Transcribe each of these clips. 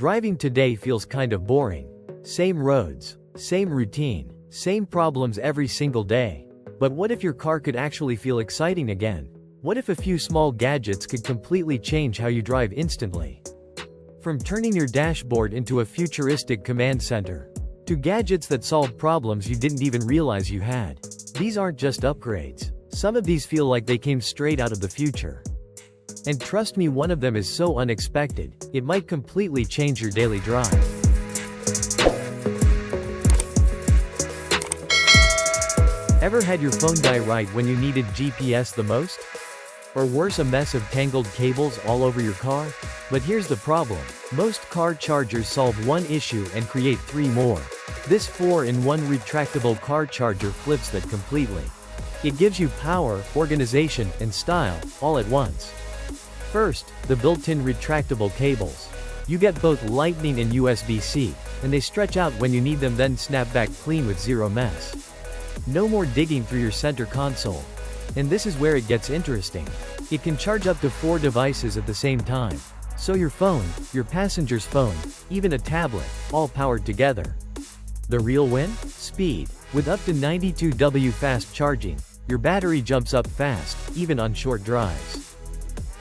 Driving today feels kind of boring. Same roads, same routine, same problems every single day. But what if your car could actually feel exciting again? What if a few small gadgets could completely change how you drive instantly? From turning your dashboard into a futuristic command center, to gadgets that solve problems you didn't even realize you had. These aren't just upgrades. Some of these feel like they came straight out of the future. And trust me, one of them is so unexpected, it might completely change your daily drive. Ever had your phone die right when you needed GPS the most? Or worse, a mess of tangled cables all over your car? But here's the problem. Most car chargers solve one issue and create 3 more. This 4-in-1 retractable car charger flips that completely. It gives you power, organization, and style, all at once. First, the built-in retractable cables. You get both Lightning and USB-C, and they stretch out when you need them, then snap back clean with zero mess. No more digging through your center console. And this is where it gets interesting. It can charge up to 4 devices at the same time. So your phone, your passenger's phone, even a tablet, all powered together. The real win? Speed. With up to 92W fast charging, your battery jumps up fast, even on short drives.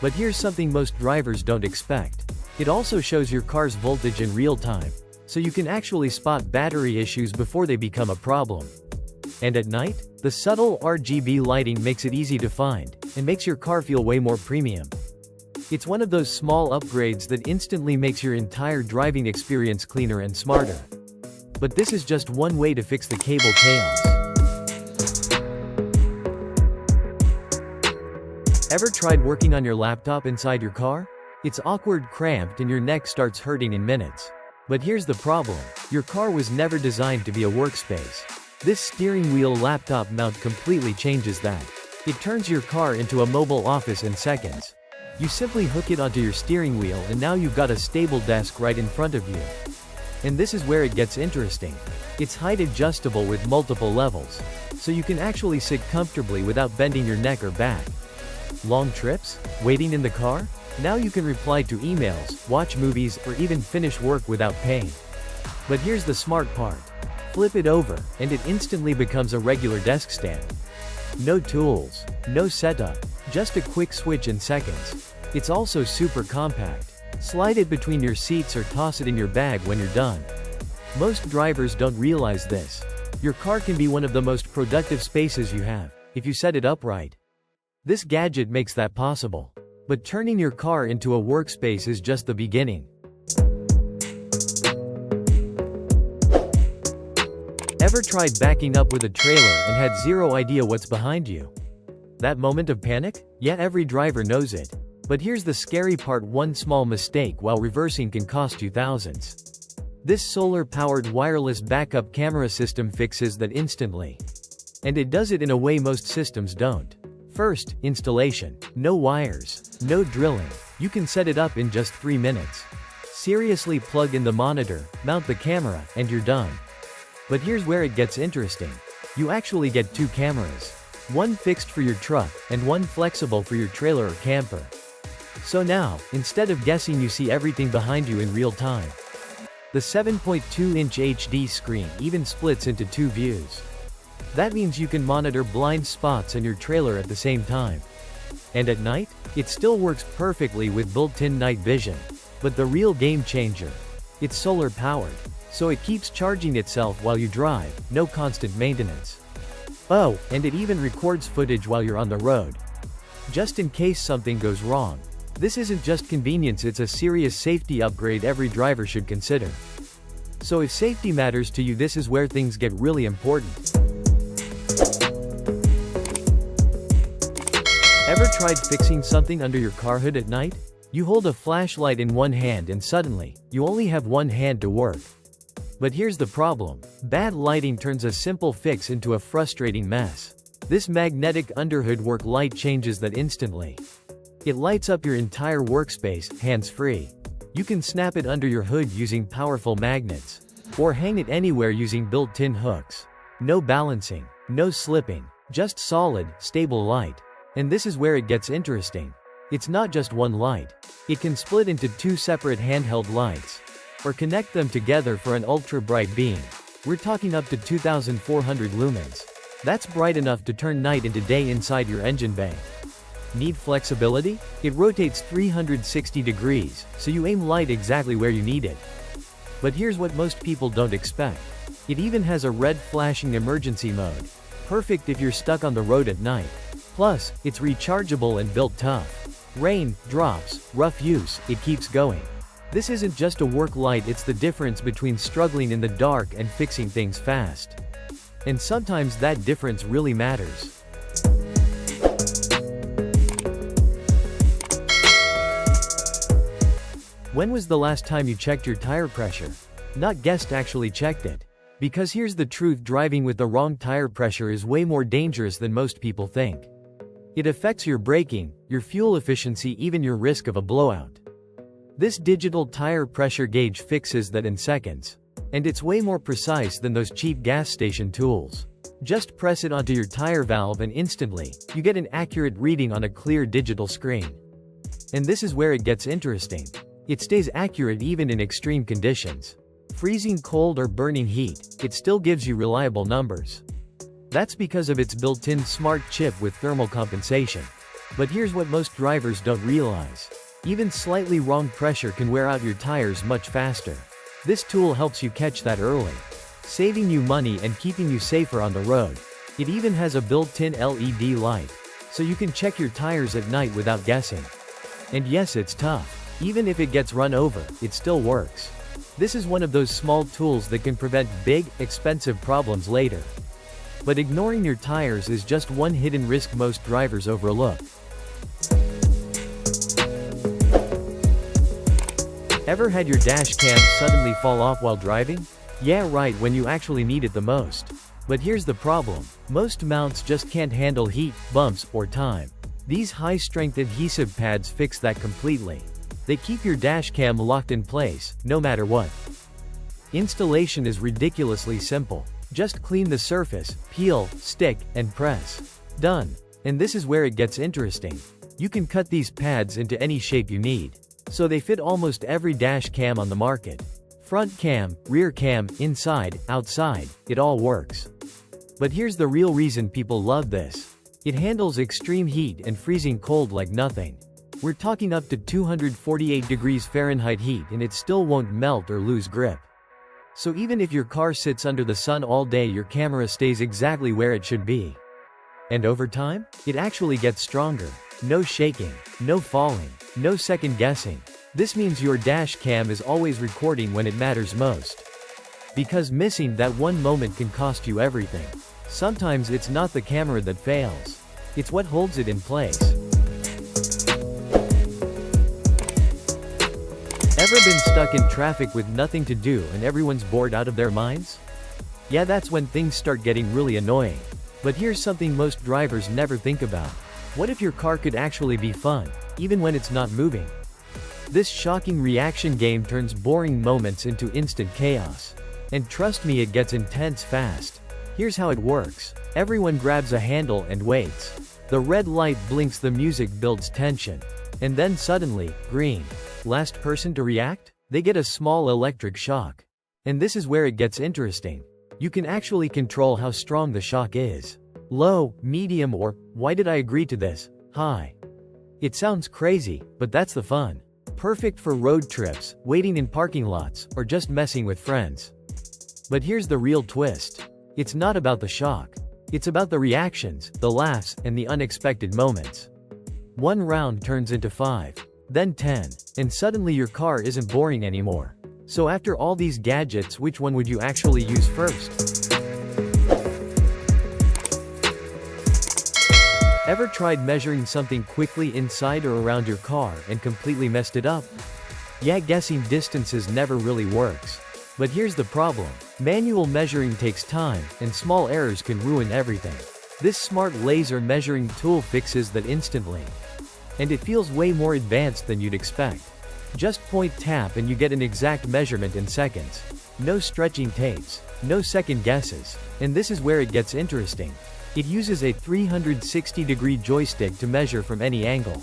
But here's something most drivers don't expect. It also shows your car's voltage in real time, so you can actually spot battery issues before they become a problem. And at night, the subtle RGB lighting makes it easy to find, and makes your car feel way more premium. It's one of those small upgrades that instantly makes your entire driving experience cleaner and smarter. But this is just one way to fix the cable chaos. Ever tried working on your laptop inside your car? It's awkward, cramped, and your neck starts hurting in minutes. But here's the problem. Your car was never designed to be a workspace. This steering wheel laptop mount completely changes that. It turns your car into a mobile office in seconds. You simply hook it onto your steering wheel and now you've got a stable desk right in front of you. And this is where it gets interesting. It's height adjustable with multiple levels, so you can actually sit comfortably without bending your neck or back. Long trips? Waiting in the car? Now you can reply to emails, watch movies, or even finish work without pain. But here's the smart part. Flip it over, and it instantly becomes a regular desk stand. No tools, no setup, just a quick switch in seconds. It's also super compact. Slide it between your seats or toss it in your bag when you're done. Most drivers don't realize this. Your car can be one of the most productive spaces you have, if you set it up right. This gadget makes that possible. But turning your car into a workspace is just the beginning. Ever tried backing up with a trailer and had zero idea what's behind you? That moment of panic? Yeah, every driver knows it. But here's the scary part: one small mistake while reversing can cost you thousands. This solar-powered wireless backup camera system fixes that instantly. And it does it in a way most systems don't. First, installation. No wires, no drilling. You can set it up in just 3 minutes. Seriously, plug in the monitor, mount the camera, and you're done. But here's where it gets interesting. You actually get 2 cameras. One fixed for your truck, and one flexible for your trailer or camper. So now, instead of guessing, you see everything behind you in real time. The 7.2-inch HD screen even splits into 2 views. That means you can monitor blind spots and your trailer at the same time. And at night, it still works perfectly with built-in night vision. But the real game changer? It's solar powered, so it keeps charging itself while you drive, no constant maintenance. Oh, and it even records footage while you're on the road. Just in case something goes wrong. This isn't just convenience, it's a serious safety upgrade every driver should consider. So if safety matters to you, this is where things get really important. Ever tried fixing something under your car hood at night? You hold a flashlight in one hand and suddenly, you only have one hand to work. But here's the problem. Bad lighting turns a simple fix into a frustrating mess. This magnetic underhood work light changes that instantly. It lights up your entire workspace, hands-free. You can snap it under your hood using powerful magnets, or hang it anywhere using built-in hooks. No balancing, no slipping, just solid, stable light. And this is where it gets interesting. It's not just one light. It can split into 2 separate handheld lights. or connect them together for an ultra-bright beam. We're talking up to 2,400 lumens. That's bright enough to turn night into day inside your engine bay. Need flexibility? It rotates 360 degrees, so you aim light exactly where you need it. But here's what most people don't expect. It even has a red flashing emergency mode. Perfect if you're stuck on the road at night. Plus, it's rechargeable and built tough. Rain, drops, rough use, it keeps going. This isn't just a work light, it's the difference between struggling in the dark and fixing things fast. And sometimes that difference really matters. When was the last time you checked your tire pressure? Not guessed, actually checked it. Because here's the truth, driving with the wrong tire pressure is way more dangerous than most people think. It affects your braking, your fuel efficiency, even your risk of a blowout. This digital tire pressure gauge fixes that in seconds. And it's way more precise than those cheap gas station tools. Just press it onto your tire valve and instantly, you get an accurate reading on a clear digital screen. And this is where it gets interesting. It stays accurate even in extreme conditions. Freezing cold or burning heat, it still gives you reliable numbers. That's because of its built-in smart chip with thermal compensation. But here's what most drivers don't realize. Even slightly wrong pressure can wear out your tires much faster. This tool helps you catch that early, saving you money and keeping you safer on the road. It even has a built-in LED light, so you can check your tires at night without guessing. And yes, it's tough. Even if it gets run over, it still works. This is one of those small tools that can prevent big, expensive problems later. But ignoring your tires is just one hidden risk most drivers overlook. Ever had your dash cam suddenly fall off while driving? Yeah, right, when you actually need it the most. But here's the problem. Most mounts just can't handle heat, bumps, or time. These high-strength adhesive pads fix that completely. They keep your dash cam locked in place, no matter what. Installation is ridiculously simple. Just clean the surface, peel, stick, and press. Done. And this is where it gets interesting. You can cut these pads into any shape you need. So they fit almost every dash cam on the market. Front cam, rear cam, inside, outside, it all works. But here's the real reason people love this. It handles extreme heat and freezing cold like nothing. We're talking up to 248 degrees Fahrenheit heat and it still won't melt or lose grip. So even if your car sits under the sun all day, your camera stays exactly where it should be. And over time, it actually gets stronger. No shaking, no falling, no second guessing. This means your dash cam is always recording when it matters most. Because missing that one moment can cost you everything. Sometimes it's not the camera that fails. It's what holds it in place. Ever been stuck in traffic with nothing to do and everyone's bored out of their minds? Yeah, that's when things start getting really annoying. But here's something most drivers never think about. What if your car could actually be fun, even when it's not moving? This shocking reaction game turns boring moments into instant chaos. And trust me, it gets intense fast. Here's how it works. Everyone grabs a handle and waits. The red light blinks, the music builds tension. And then suddenly, green. Last person to react? They get a small electric shock. And this is where it gets interesting. You can actually control how strong the shock is. Low, medium, or, why did I agree to this, high. It sounds crazy, but that's the fun. Perfect for road trips, waiting in parking lots, or just messing with friends. But here's the real twist. It's not about the shock. It's about the reactions, the laughs, and the unexpected moments. One round turns into 5, then 10, and suddenly your car isn't boring anymore. So after all these gadgets, which one would you actually use first? Ever tried measuring something quickly inside or around your car and completely messed it up? Yeah, guessing distances never really works. But here's the problem. Manual measuring takes time, and small errors can ruin everything. This smart laser measuring tool fixes that instantly. And it feels way more advanced than you'd expect. Just point, tap, and you get an exact measurement in seconds. No stretching tapes, no second guesses. And this is where it gets interesting. It uses a 360-degree joystick to measure from any angle.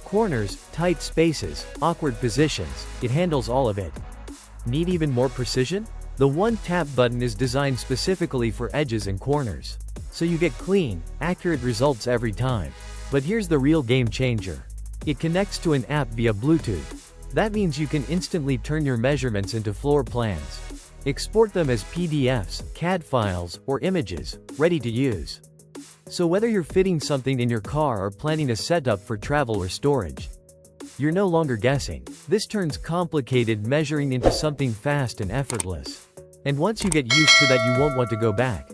Corners, tight spaces, awkward positions, it handles all of it. Need even more precision? The one-tap button is designed specifically for edges and corners. So you get clean, accurate results every time. But here's the real game changer. It connects to an app via Bluetooth. That means you can instantly turn your measurements into floor plans. Export them as PDFs, CAD files, or images, ready to use. So whether you're fitting something in your car or planning a setup for travel or storage, you're no longer guessing. This turns complicated measuring into something fast and effortless. And once you get used to that, you won't want to go back.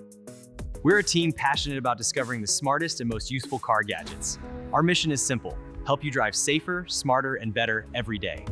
We're a team passionate about discovering the smartest and most useful car gadgets. Our mission is simple: help you drive safer, smarter, and better every day.